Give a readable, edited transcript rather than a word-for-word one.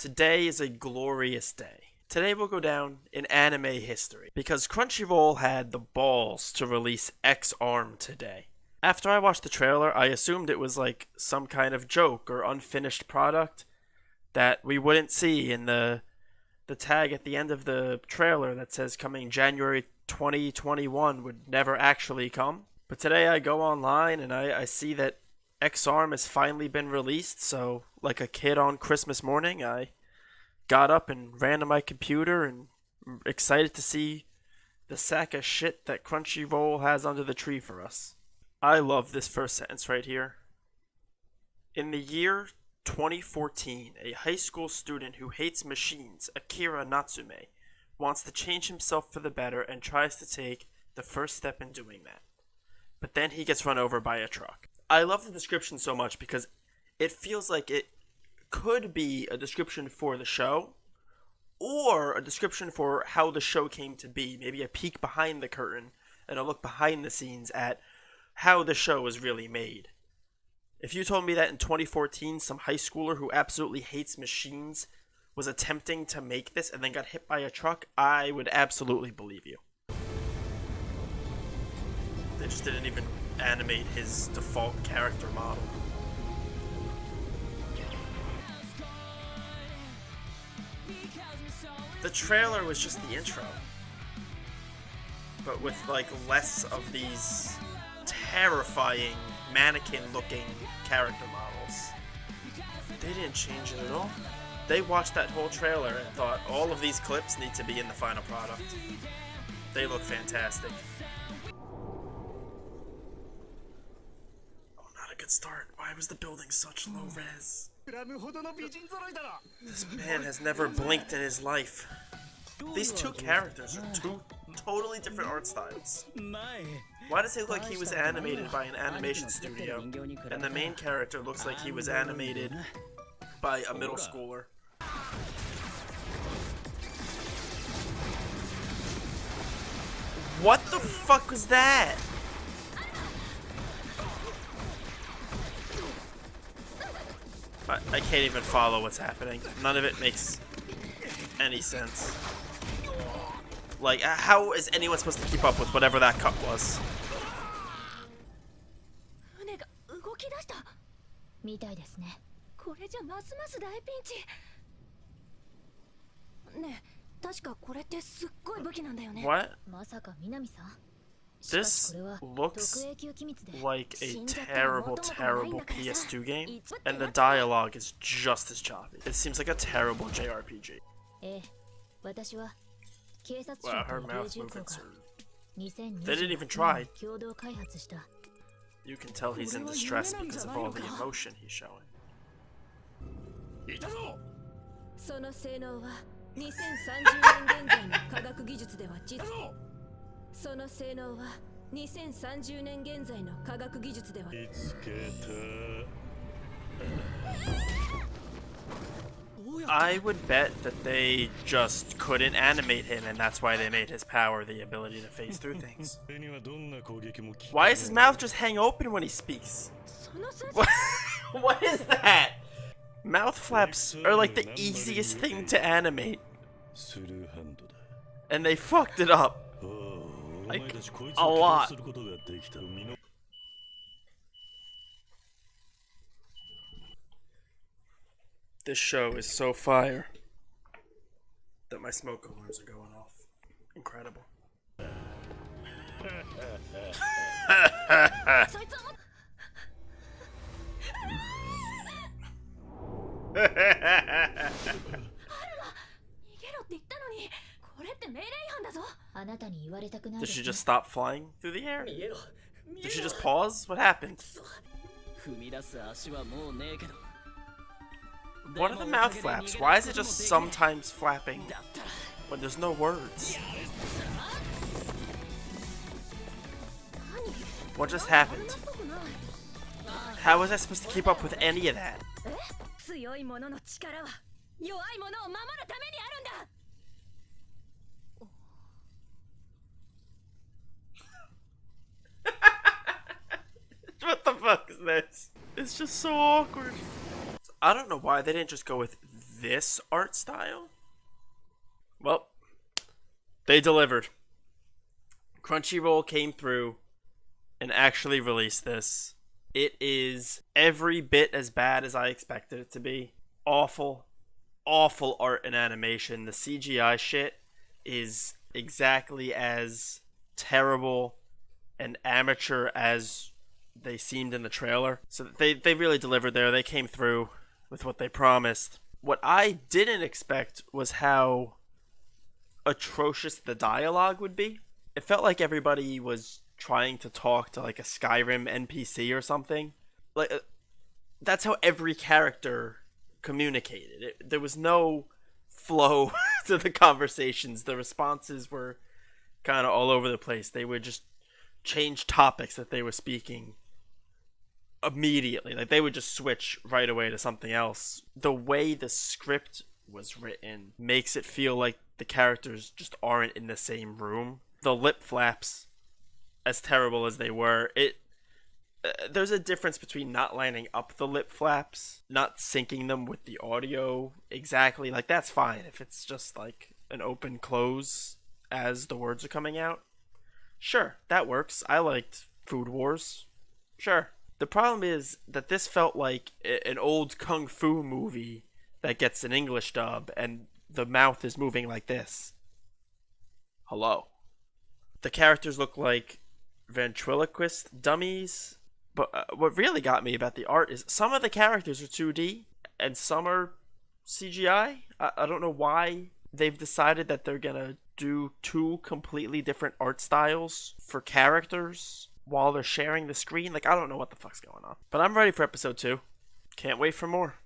Today is a glorious day. Today will go down in anime history because Crunchyroll had the balls to release X-Arm today. After I watched the trailer, I assumed it was like some kind of joke or unfinished product that we wouldn't see in the tag at the end of the trailer that says coming January 2021 would never actually come. But today I go online and I see that X-Arm has finally been released, so like a kid on Christmas morning, I got up and ran to my computer and excited to see the sack of shit that Crunchyroll has under the tree for us. I love this first sentence right here. In the year 2014, a high school student who hates machines, Akira Natsume, wants to change himself for the better and tries to take the first step in doing that. But then he gets run over by a truck. I love the description so much because it feels like it could be a description for the show or a description for how the show came to be. Maybe a peek behind the curtain and a look behind the scenes at how the show was really made. If you told me that in 2014 some high schooler who absolutely hates machines was attempting to make this and then got hit by a truck, I would absolutely believe you. They just didn't even animate his default character model. The trailer was just the intro, but with like less of these terrifying mannequin-looking character models. They didn't change it at all. They watched that whole trailer and thought all of these clips need to be in the final product. They look fantastic. Good start. Why was the building such low res? This man has never blinked in his life. These two characters are two totally different art styles. Why does he look like he was animated by an animation studio, and the main character looks like he was animated by a middle schooler? What the fuck was that? I can't even follow what's happening. None of it makes any sense. Like, how is anyone supposed to keep up with whatever that cut was? What? This looks like a terrible, terrible PS2 game, and the dialogue is just as choppy. It seems like a terrible JRPG. Wow, her mouth movements are... They didn't even try. You can tell he's in distress because of all the emotion he's showing. I would bet that they just couldn't animate him, and that's why they made his power the ability to phase through things. Why does his mouth just hang open when he speaks? What is that? Mouth flaps are like the easiest thing to animate, and they fucked it up. Like, a lot. This show is so fire that my smoke alarms are going off. Incredible. Did she just stop flying through the air? Did she just pause? What happened? What are the mouth flaps? Why is it just sometimes flapping when there's no words? What just happened? How was I supposed to keep up with any of that? What the fuck is this? It's just so awkward. I don't know why they didn't just go with this art style? Well, they delivered. Crunchyroll came through and actually released this. It is every bit as bad as I expected it to be. Awful, awful art and animation. The CGI shit is exactly as terrible and amateur as they seemed in the trailer. So they really delivered there. They came through with what they promised. What I didn't expect was how atrocious the dialogue would be. It felt like everybody was trying to talk to like a Skyrim NPC or something. Like that's how every character communicated. There was no flow to the conversations. The responses were kind of all over the place. They would just change topics that they were speaking immediately. Like they would just switch right away to something else. The way the script was written makes it feel like the characters just aren't in the same room. The lip flaps, as terrible as they were, there's a difference between not lining up the lip flaps, not syncing them with the audio exactly. Like that's fine if it's just like an open close as the words are coming out. Sure, that works. I liked Food Wars. Sure. The problem is that this felt like an old kung fu movie that gets an English dub and the mouth is moving like this. Hello. The characters look like ventriloquist dummies. But what really got me about the art is some of the characters are 2D and some are CGI. I don't know why they've decided that they're gonna do two completely different art styles for characters while they're sharing the screen. Like, I don't know what the fuck's going on. But I'm ready for episode 2. Can't wait for more.